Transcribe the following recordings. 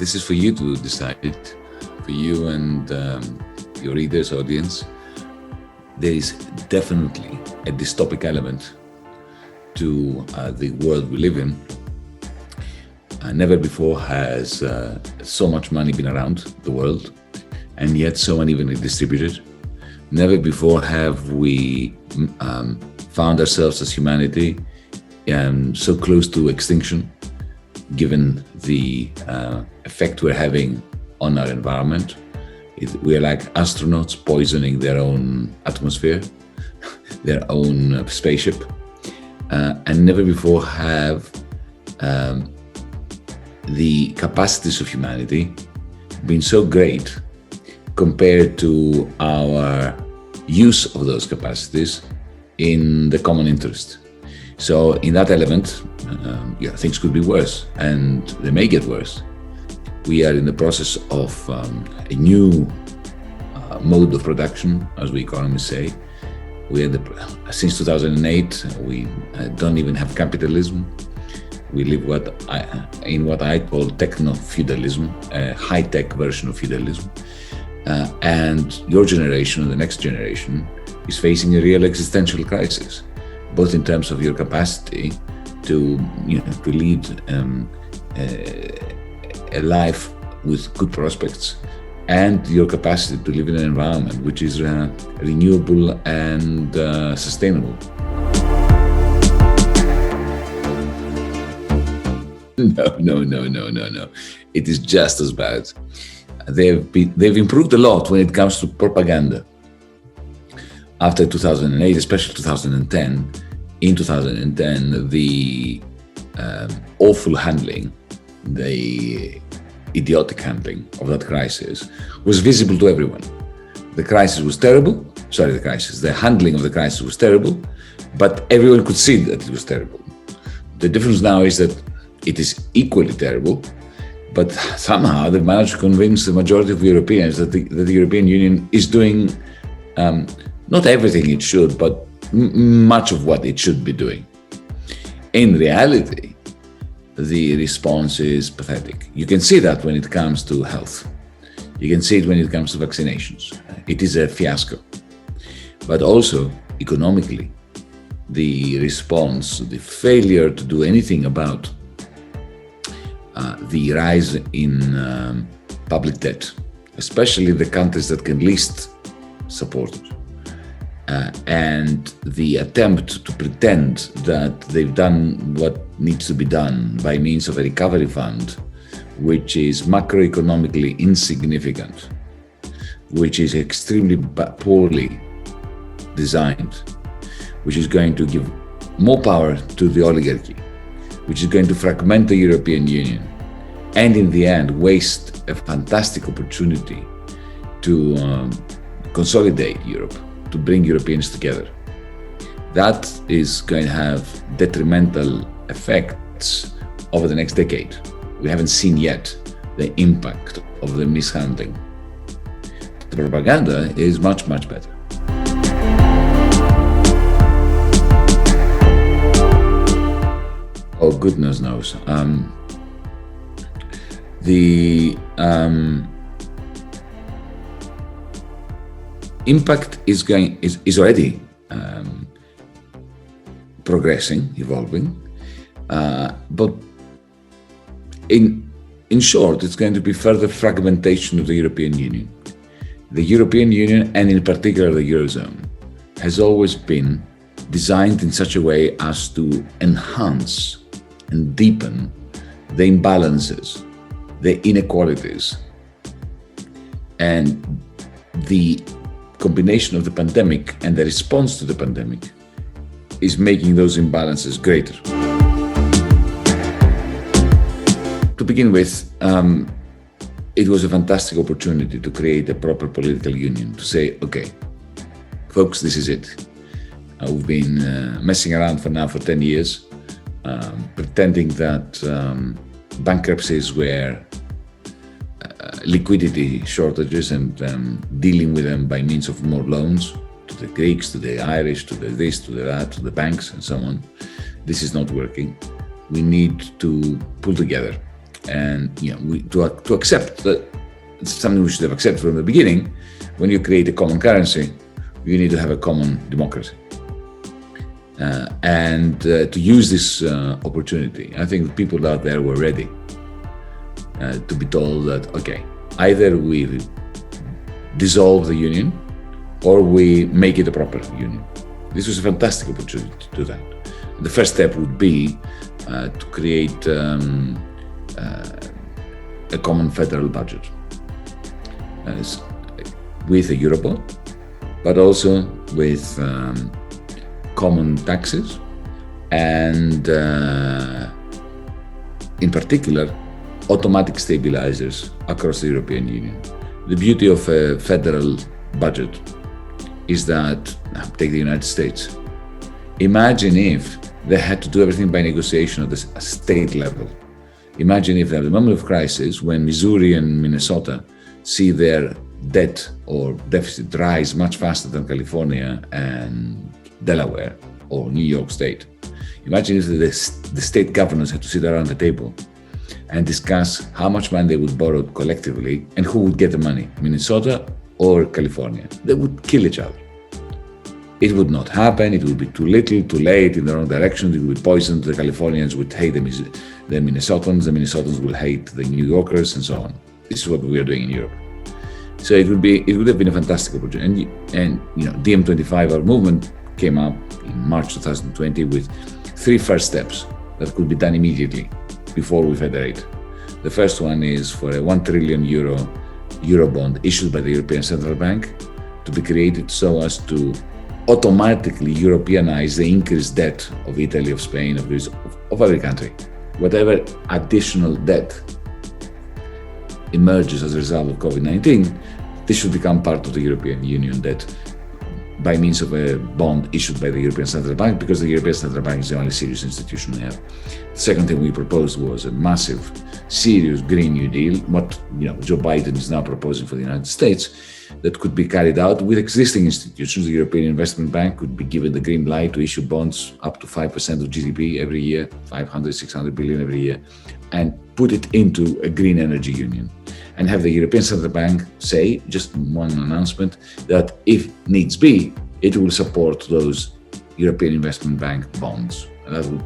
this is for you to decide, for you and your readers, audience. There is definitely a dystopic element to the world we live in. Never before has so much money been around the world, and yet so unevenly distributed. Never before have we found ourselves as humanity so close to extinction, given the effect we're having on our environment. We're like astronauts poisoning their own atmosphere, their own spaceship, and never before have the capacities of humanity been so great compared to our use of those capacities in the common interest. So in that element, things could be worse, and they may get worse. We are in the process of a new mode of production, as we economists say. Since 2008, we don't even have capitalism. We live in what I call techno-feudalism, a high-tech version of feudalism. And your generation, or the next generation, is facing a real existential crisis, both in terms of your capacity to lead a life with good prospects, and your capacity to live in an environment which is renewable and sustainable. No. It is just as bad. They've improved a lot when it comes to propaganda. After 2008, especially 2010, in 2010, the awful handling, the idiotic handling of that crisis was visible to everyone. The crisis was terrible. The handling of the crisis was terrible, but everyone could see that it was terrible. The difference now is that it is equally terrible, but somehow they've managed to convince the majority of Europeans that the European Union is doing not everything it should, but much of what it should be doing. In reality, the response is pathetic. You can see that when it comes to health. You can see it when it comes to vaccinations. It is a fiasco. But also, economically, the response, the failure to do anything about the rise in public debt, especially the countries that can least support it, and the attempt to pretend that they've done what needs to be done by means of a recovery fund, which is macroeconomically insignificant, which is extremely poorly designed, which is going to give more power to the oligarchy, which is going to fragment the European Union, and in the end waste a fantastic opportunity to consolidate Europe, to bring Europeans together. That is going to have detrimental effects over the next decade. We haven't seen yet the impact of the mishandling. The propaganda is much, much better. Oh, goodness knows. The impact is already progressing, evolving, but in short, it's going to be further fragmentation of the European Union. The European Union, and in particular the Eurozone, has always been designed in such a way as to enhance and deepen the imbalances, the inequalities, and the combination of the pandemic and the response to the pandemic is making those imbalances greater. To begin with, it was a fantastic opportunity to create a proper political union, to say, okay, folks, this is it. We've been messing around for 10 years, pretending that bankruptcies were liquidity shortages and dealing with them by means of more loans to the Greeks, to the Irish, to the this, to the that, to the banks and so on. This is not working. We need to pull together And to accept that it's something we should have accepted from the beginning. When you create a common currency, you need to have a common democracy. And to use this opportunity, I think people out there were ready to be told that, okay, either we dissolve the union or we make it a proper union. This was a fantastic opportunity to do that. The first step would be to create a common federal budget with a Eurobond, but also with common taxes and, in particular, automatic stabilizers across the European Union. The beauty of a federal budget is that, take the United States. Imagine if they had to do everything by negotiation at the state level. Imagine if at the moment of crisis, when Missouri and Minnesota see their debt or deficit rise much faster than California and Delaware or New York State. Imagine if the state governors had to sit around the table and discuss how much money they would borrow collectively and who would get the money, Minnesota or California. They would kill each other. It would not happen. It would be too little, too late, in the wrong direction. It would be poisoned. The Californians would hate the Minnesotans. The Minnesotans will hate the New Yorkers, and so on. This is what we are doing in Europe. So it would have been a fantastic opportunity. And DiEM25, our movement, came up in March 2020 with 3 first steps that could be done immediately before we federate. The first one is for a 1 trillion Eurobond issued by the European Central Bank to be created so as to automatically Europeanize the increased debt of Italy, of Spain, of Greece, of every country. Whatever additional debt emerges as a result of COVID-19, this should become part of the European Union debt by means of a bond issued by the European Central Bank, because the European Central Bank is the only serious institution we have. The second thing we proposed was a massive, serious Green New Deal, what Joe Biden is now proposing for the United States, that could be carried out with existing institutions. The European Investment Bank could be given the green light to issue bonds up to 5% of GDP every year, 500, 600 billion every year, and put it into a green energy union. And have the European Central Bank say, just one announcement, that if needs be, it will support those European Investment Bank bonds. And that would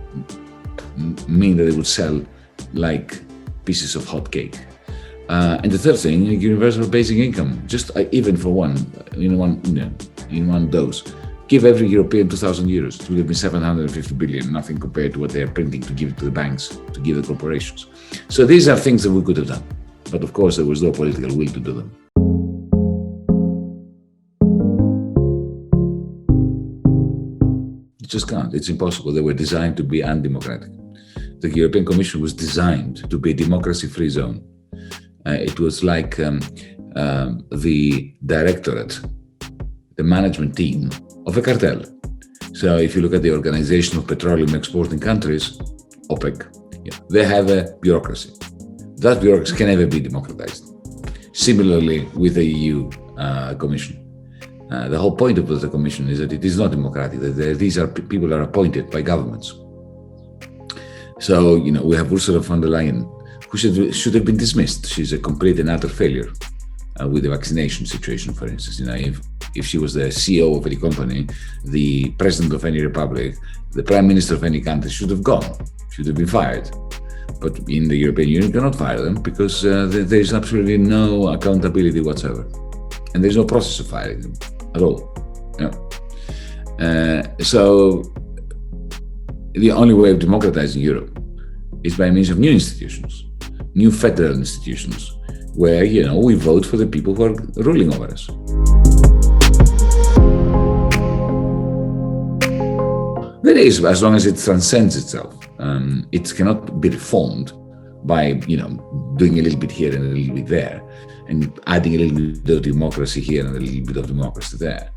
mean that they would sell like pieces of hot cake. And the third thing, universal basic income, just even for in one dose. Give every European 2,000 euros. It would have been 750 billion, nothing compared to what they are printing to give it to the banks, to give the corporations. So these are things that we could have done. But of course, there was no political will to do them. You just can't. It's impossible. They were designed to be undemocratic. The European Commission was designed to be a democracy-free zone. It was like the directorate, the management team of a cartel. So if you look at the Organization of Petroleum Exporting Countries, OPEC, they have a bureaucracy. That bureaucracy can never be democratized. Similarly with the EU Commission. The whole point of the Commission is that it is not democratic, that these are people are appointed by governments. So, we have Ursula von der Leyen, who should have been dismissed. She's a complete and utter failure with the vaccination situation, for instance. If she was the CEO of any company, the president of any republic, the prime minister of any country should have gone, should have been fired. But in the European Union, you cannot fire them because there is absolutely no accountability whatsoever. And there's no process of firing them at all. So the only way of democratizing Europe is by means of new institutions, new federal institutions, where, we vote for the people who are ruling over us. There is, as long as it transcends itself. It cannot be reformed by, doing a little bit here and a little bit there, and adding a little bit of democracy here and a little bit of democracy there.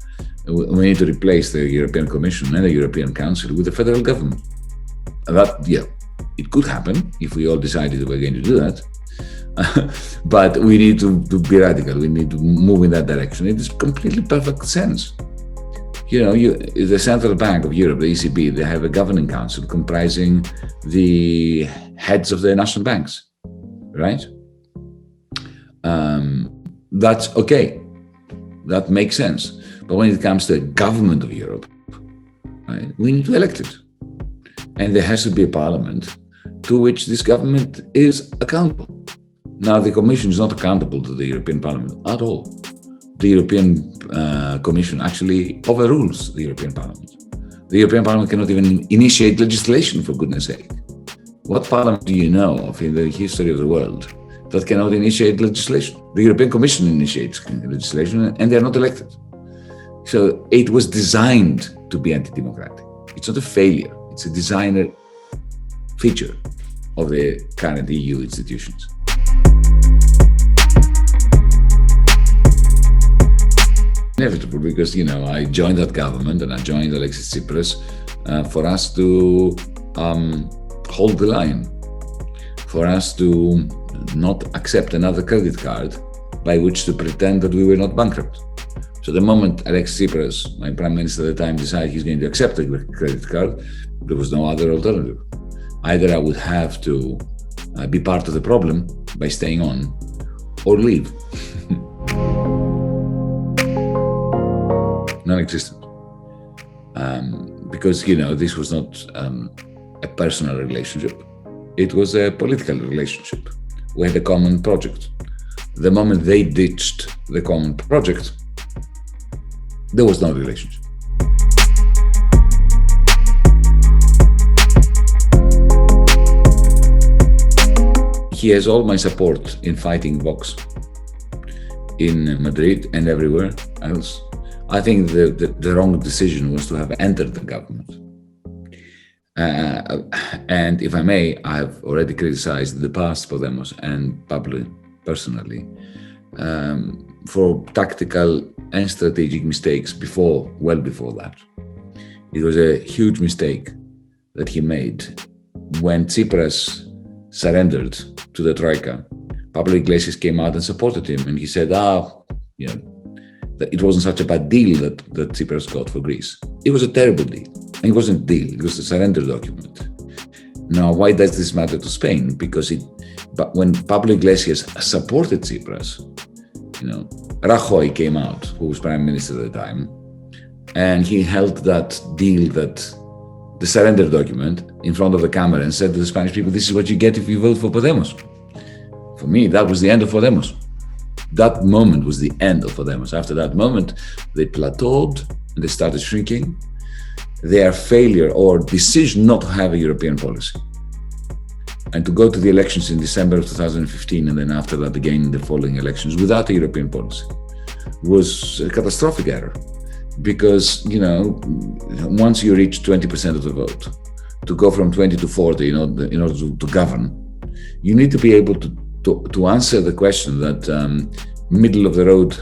We need to replace the European Commission and the European Council with the federal government. That, it could happen if we all decided that we're going to do that. But we need to be radical. We need to move in that direction. It is completely perfect sense. The Central Bank of Europe, the ECB, they have a governing council comprising the heads of the national banks. right? That's okay. That makes sense. But when it comes to the government of Europe, right, we need to elect it. And there has to be a parliament to which this government is accountable. Now, the Commission is not accountable to the European Parliament at all. The European Commission actually overrules the European Parliament. The European Parliament cannot even initiate legislation, for goodness sake. What parliament do you know of in the history of the world that cannot initiate legislation? The European Commission initiates legislation and they are not elected. So it was designed to be anti-democratic. It's not a failure. It's a designer feature of the current EU institutions. Inevitable, because, I joined that government and I joined Alexis Tsipras for us to hold the line, for us to not accept another credit card by which to pretend that we were not bankrupt. So the moment Alexis Tsipras, my prime minister at the time, decided he's going to accept a credit card, there was no other alternative. Either I would have to be part of the problem by staying on or leave. Non-existent. Because, this was not a personal relationship. It was a political relationship. We had a common project. The moment they ditched the common project, there was no relationship. He has all my support in fighting Vox in Madrid and everywhere else. I think the wrong decision was to have entered the government. And if I may, I've already criticized the past Podemos and Pablo personally for tactical and strategic mistakes well before that. It was a huge mistake that he made when Tsipras surrendered to the Troika. Pablo Iglesias came out and supported him, and he said, that it wasn't such a bad deal that Tsipras got for Greece. It was a terrible deal. And it wasn't a deal, it was a surrender document. Now, why does this matter to Spain? Because but when Pablo Iglesias supported Tsipras, Rajoy came out, who was prime minister at the time, and he held that deal, the surrender document, in front of the camera and said to the Spanish people, this is what you get if you vote for Podemos. For me, that was the end of Podemos. That moment was the end of Podemos. After that moment, they plateaued and they started shrinking. Their failure or decision not to have a European policy and to go to the elections in December of 2015 and then after that again in the following elections without a European policy was a catastrophic error. Because, once you reach 20% of the vote, to go from 20 to 40 in order to govern, you need to be able to answer the question that middle of the road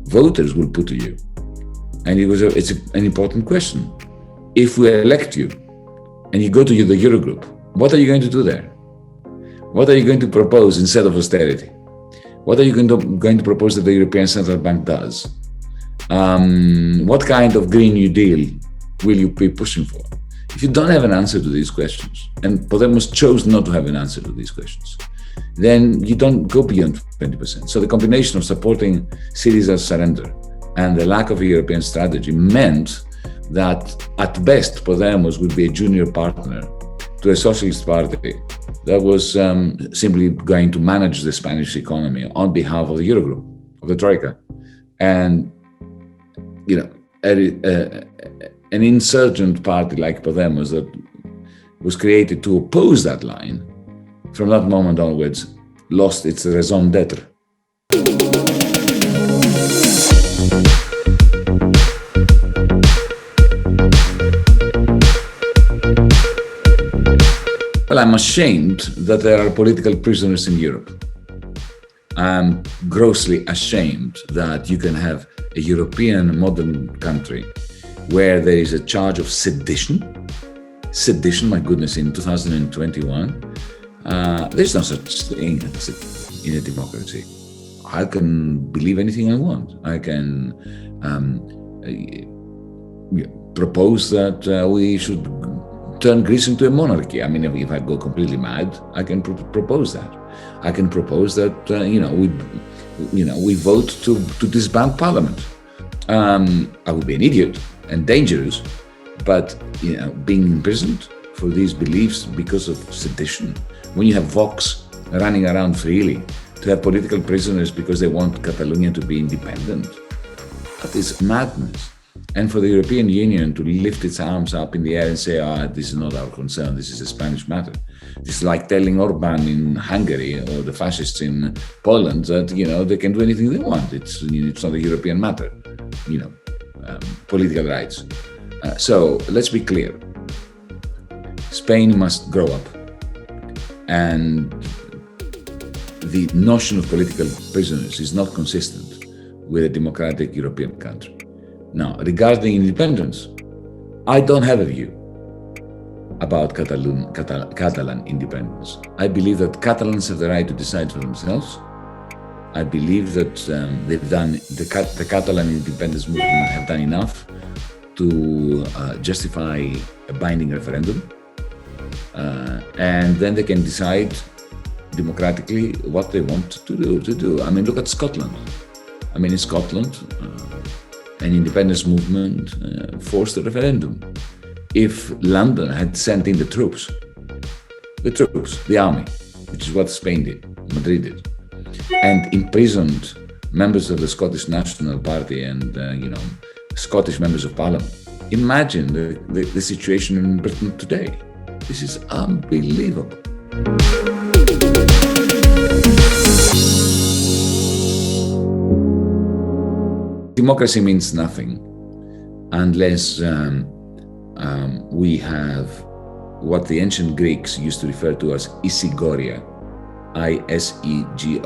voters will put to you. And it's an important question. If we elect you and you go to the Eurogroup, what are you going to do there? What are you going to propose instead of austerity? What are you going to propose that the European Central Bank does? What kind of Green New Deal will you be pushing for? If you don't have an answer to these questions, and Podemos chose not to have an answer to these questions, then you don't go beyond 20%. So the combination of supporting Syriza's surrender and the lack of a European strategy meant that at best Podemos would be a junior partner to a socialist party that was simply going to manage the Spanish economy on behalf of the Eurogroup, of the Troika. And, an insurgent party like Podemos that was created to oppose that line, from that moment onwards, lost its raison d'être. Well, I'm ashamed that there are political prisoners in Europe. I'm grossly ashamed that you can have a European modern country where there is a charge of sedition. Sedition, my goodness, in 2021. There's no such thing in a democracy. I can believe anything I want. I can propose that we should turn Greece into a monarchy. I mean, if I go completely mad, I can propose that. I can propose that we vote to disband Parliament. I would be an idiot and dangerous, but being imprisoned for these beliefs because of sedition, when you have Vox running around freely, to have political prisoners because they want Catalonia to be independent, that is madness. And for the European Union to lift its arms up in the air and say, this is not our concern, this is a Spanish matter. It's like telling Orban in Hungary or the fascists in Poland that, they can do anything they want. It's not a European matter, political rights. So let's be clear. Spain must grow up. And the notion of political prisoners is not consistent with a democratic European country. Now, regarding independence, I don't have a view about Catalan independence. I believe that Catalans have the right to decide for themselves. I believe that the Catalan independence movement have done enough to justify a binding referendum, and then they can decide democratically what they want to do. I mean, look at Scotland. I mean, in Scotland, an independence movement forced a referendum. If London had sent in the troops, the army, which is what Spain did, Madrid did, and imprisoned members of the Scottish National Party and Scottish members of Parliament, imagine the situation in Britain today. This is unbelievable. Democracy means nothing unless we have what the ancient Greeks used to refer to as isegoria, I-S-E-G-O-R-I-A,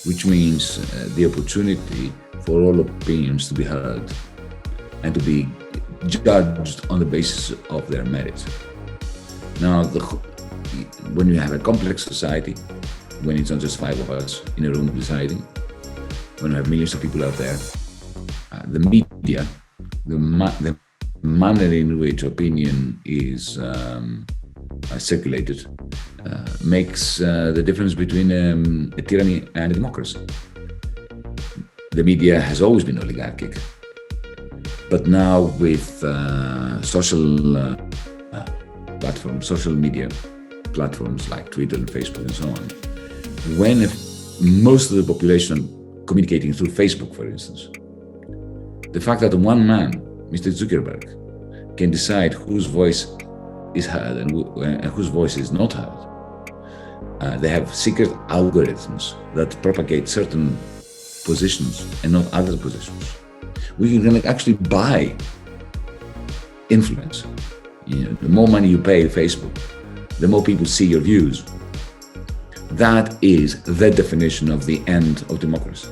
which means the opportunity for all opinions to be heard and to be judged on the basis of their merit. Now, when you have a complex society, when it's not just five of us in a room deciding, when you have millions of people out there, the media, the manner in which opinion is circulated makes the difference between a tyranny and a democracy. The media has always been oligarchic, but now with social media platforms like Twitter and Facebook and so on, when most of the population communicating through Facebook, for instance, the fact that one man, Mr. Zuckerberg, can decide whose voice is heard and whose voice is not heard. They have secret algorithms that propagate certain positions and not other positions. We can actually buy influence. The more money you pay Facebook, the more people see your views. That is the definition of the end of democracy.